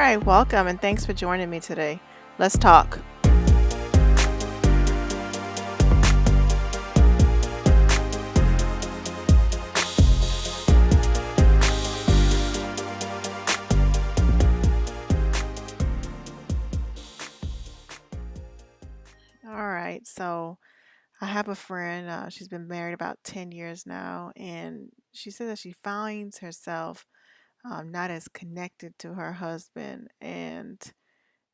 right, welcome and thanks for joining me today. Let's talk. All right, so I have a friend. She's been married about 10 years now, and she says that she finds herself not as connected to her husband, and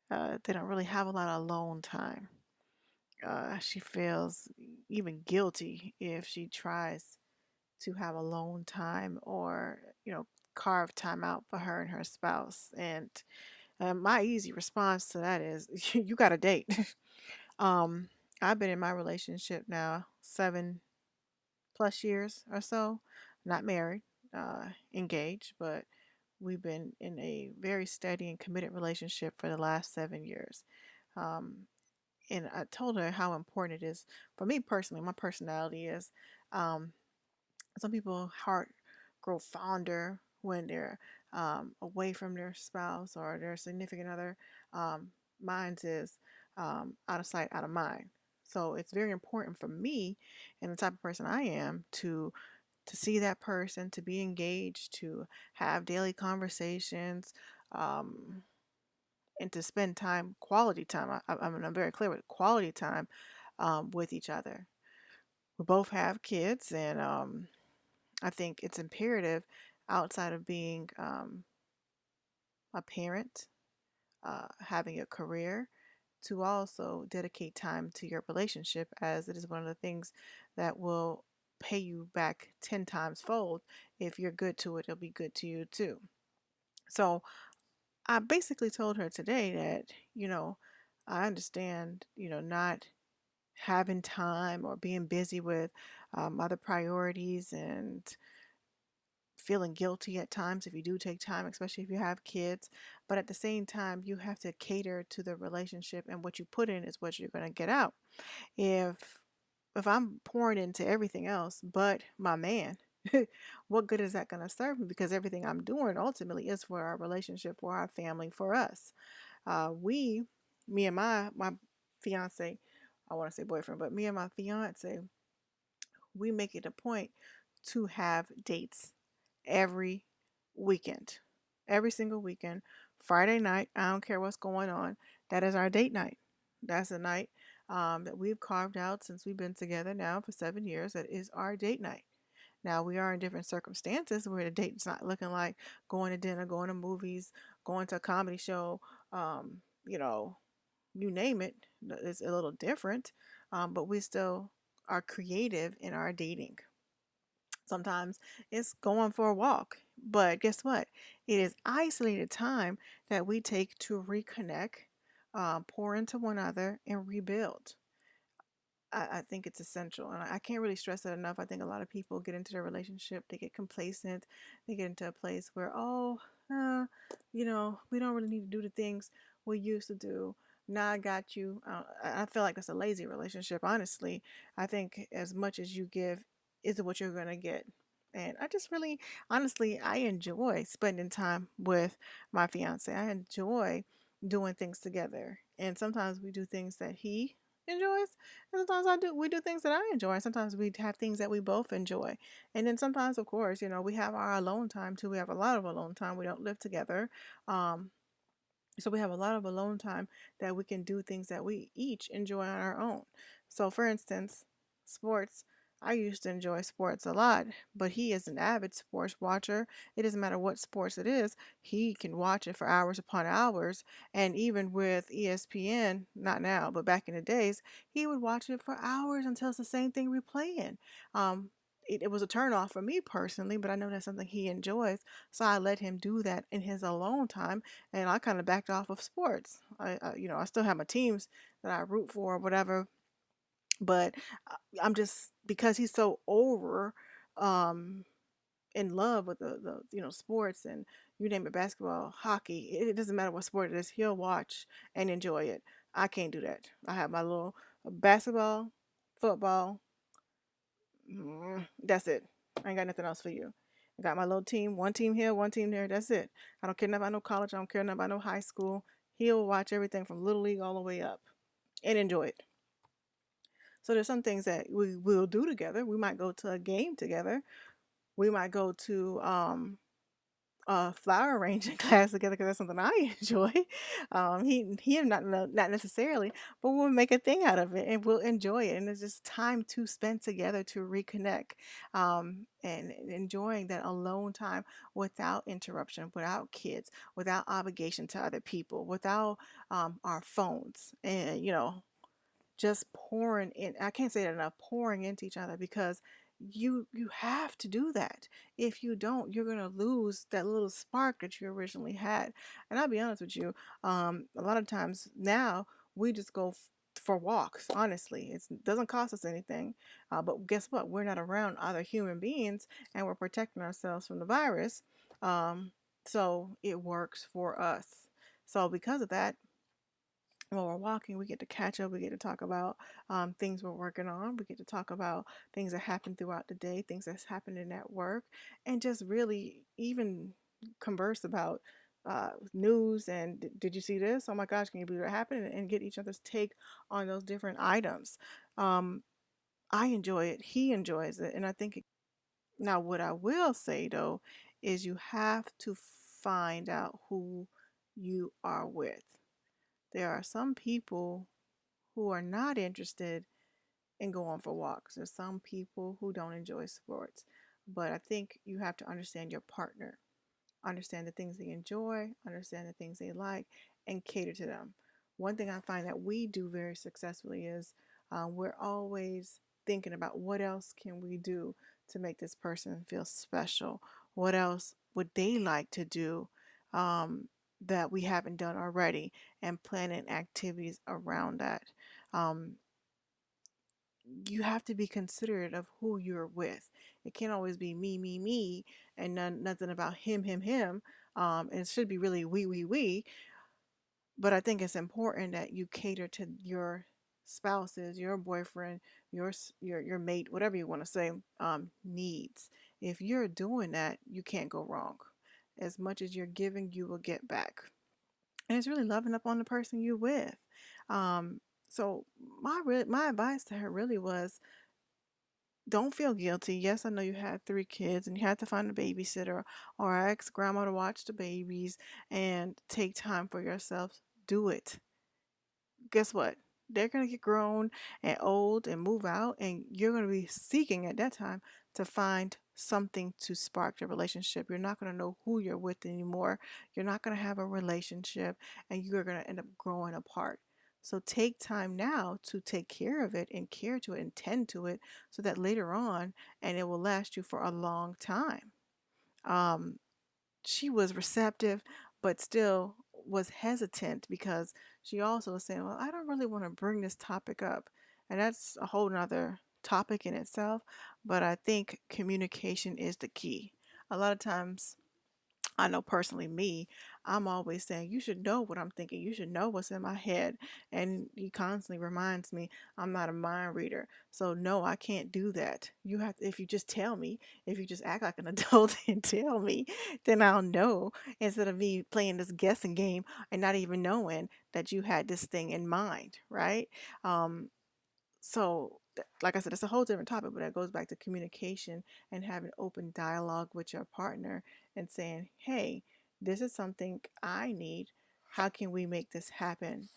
they don't really have a lot of alone time. She feels even guilty if she tries to have alone time or, carve time out for her and her spouse. And my easy response to that is, you got a date. um, I've been in my relationship now 7+ years or so, not married, engaged, but we've been in a very steady and committed relationship for the last 7 years. Um, and I told her how important it is for me personally. My personality is, um, some people heart grow fonder when they're away from their spouse or their significant other. Um, Mine's is out of sight, out of mind. So it's very important for me and the type of person I am to see that person, to be engaged, to have daily conversations, um, and to spend time, quality time. I'm very clear with quality time with each other. We both have kids, and I think it's imperative outside of being a parent, having a career, to also dedicate time to your relationship, as it is one of the things that will pay you back 10 times fold. If you're good to it, it'll be good to you too. So I basically told her today that, I understand, not having time or being busy with other priorities and feeling guilty at times if you do take time, especially if you have kids. But at the same time, you have to cater to the relationship, and what you put in is what you're going to get out. If if I'm pouring into everything else but my man, what good is that going to serve me? Because everything I'm doing ultimately is for our relationship, for our family, for us. We, me and my fiance, I want to say boyfriend, but me and my fiance, we make it a point to have dates every weekend, every single weekend. Friday night, I don't care what's going on, that is our date night. That's a night that we've carved out since we've been together now for 7 years. That is our date night. Now, we are in different circumstances where the date's not looking like going to dinner, going to movies, going to a comedy show, um, you know, you name it. It's a little different, but we still are creative in our dating. Sometimes it's going for a walk. But guess what? It is isolated time that we take to reconnect, pour into one another, and rebuild. I think it's essential. And I can't really stress it enough. I think a lot of people get into their relationship, they get complacent, they get into a place where, oh, we don't really need to do the things we used to do. Now I got you. I feel like it's a lazy relationship, honestly. I think as much as you give is what you're going to get. And I just really, honestly, I enjoy spending time with my fiance. I enjoy doing things together. And sometimes we do things that he enjoys, and sometimes we do things that I enjoy. Sometimes we have things that we both enjoy. And then sometimes, of course, we have our alone time too. We have a lot of alone time. We don't live together. Um, so we have a lot of alone time that we can do things that we each enjoy on our own. So, for instance, sports. I used to enjoy sports a lot, but he is an avid sports watcher. It doesn't matter what sports it is, he can watch it for hours upon hours. And even with ESPN, not now, but back in the days, he would watch it for hours until it's the same thing replaying. Um, it was a turn off for me personally, but I know that's something he enjoys. So I let him do that in his alone time, and I kind of backed off of sports. I still have my teams that I root for or whatever, but I'm just, because he's so over, um, in love with the sports, and you name it, basketball, hockey. It doesn't matter what sport it is. He'll watch and enjoy it. I can't do that. I have my little basketball, football. That's it. I ain't got nothing else for you. I got my little team, one team here, one team there. That's it. I don't care nothing about no college. I don't care nothing about no high school. He'll watch everything from little league all the way up and enjoy it. So there's some things that we will do together. We might go to a game together. We might go to flower arranging class together because that's something I enjoy. He not necessarily, but we'll make a thing out of it and we'll enjoy it. And it's just time to spend together to reconnect, and enjoying that alone time without interruption, without kids, without obligation to other people, without our phones, and just pouring in. I can't say that enough, pouring into each other, because you have to do that. If you don't, you're going to lose that little spark that you originally had. And I'll be honest with you, a lot of times now we just go for walks. Honestly, it doesn't cost us anything, but guess what, we're not around other human beings and we're protecting ourselves from the virus. Um, so it works for us. So because of that, while we're walking, we get to catch up. We get to talk about things we're working on. We get to talk about things that happen throughout the day, things that's happening at work, and just really even converse about news and did you see this? Oh my gosh, can you believe what happened? And get each other's take on those different items. Um, I enjoy it. He enjoys it, and I think. Now, what I will say though is you have to find out who you are with. There are some people who are not interested in going for walks. There's some people who don't enjoy sports. But I think you have to understand your partner, understand the things they enjoy, understand the things they like, and cater to them. One thing I find that we do very successfully is we're always thinking about what else can we do to make this person feel special. What else would they like to do that we haven't done already, and planning activities around that. Um, you have to be considerate of who you're with. It can't always be me, me, me, and nothing about him, him, him. And it should be really we. But I think it's important that you cater to your spouses, your boyfriend, your mate, whatever you want to say, needs. If you're doing that, you can't go wrong. As much as you're giving, you will get back. And it's really loving up on the person you're with. Um, so my advice to her really was, don't feel guilty. Yes, I know you had three kids and you had to find a babysitter or ask grandma to watch the babies and take time for yourself. Do it. Guess what? They're going to get grown and old and move out, and you're going to be seeking at that time to find something to spark your relationship. You're not going to know who you're with anymore. You're not going to have a relationship, and you're going to end up growing apart. So take time now to take care of it and care to it and tend to it so that later on, and it will last you for a long time. Um, she was receptive, but still was hesitant because she also was saying, well, I don't really want to bring this topic up. And that's a whole nother topic in itself. But I think communication is the key. A lot of times, I know personally me, I'm always saying, you should know what I'm thinking. You should know what's in my head. And he constantly reminds me I'm not a mind reader. So no, I can't do that. You have to, if you just tell me, if you just act like an adult and tell me, then I'll know, instead of me playing this guessing game and not even knowing that you had this thing in mind, right? Um, like I said, it's a whole different topic, but it goes back to communication and having open dialogue with your partner and saying, hey, this is something I need. How can we make this happen?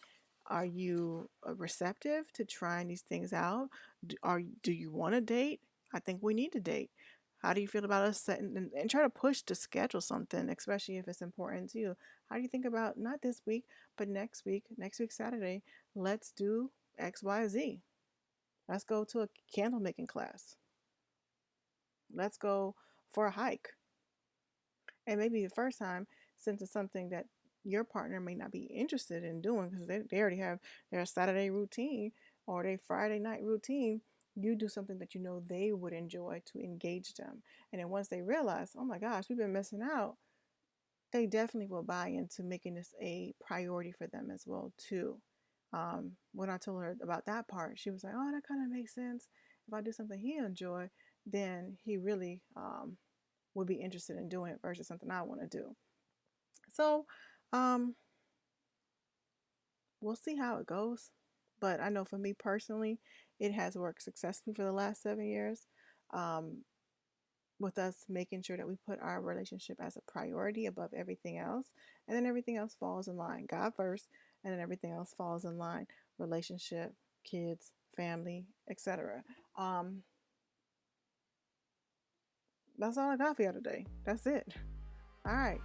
Are you receptive to trying these things out? Do you want to date? I think we need to date. How do you feel about us setting and try to push to schedule something, especially if it's important to you? How do you think about not this week, but next week Saturday, let's do XYZ. Let's go to a candle making class. Let's go for a hike. And maybe the first time, since it's something that your partner may not be interested in doing because they already have their Saturday routine or their Friday night routine, you do something that you know they would enjoy to engage them. And then once they realize, oh my gosh, we've been missing out, they definitely will buy into making this a priority for them as well too. When I told her about that part, she was like, "Oh, that kind of makes sense. If I do something he enjoy, then he really would be interested in doing it versus something I want to do. So, um, we'll see how it goes. But I know for me personally, it has worked successfully for the last 7 years. Um, with us making sure that we put our relationship as a priority above everything else. And then everything else falls in line. God first, and then everything else falls in line. Relationship, kids, family, etc. Um, that's all I got for you today. That's it. All right.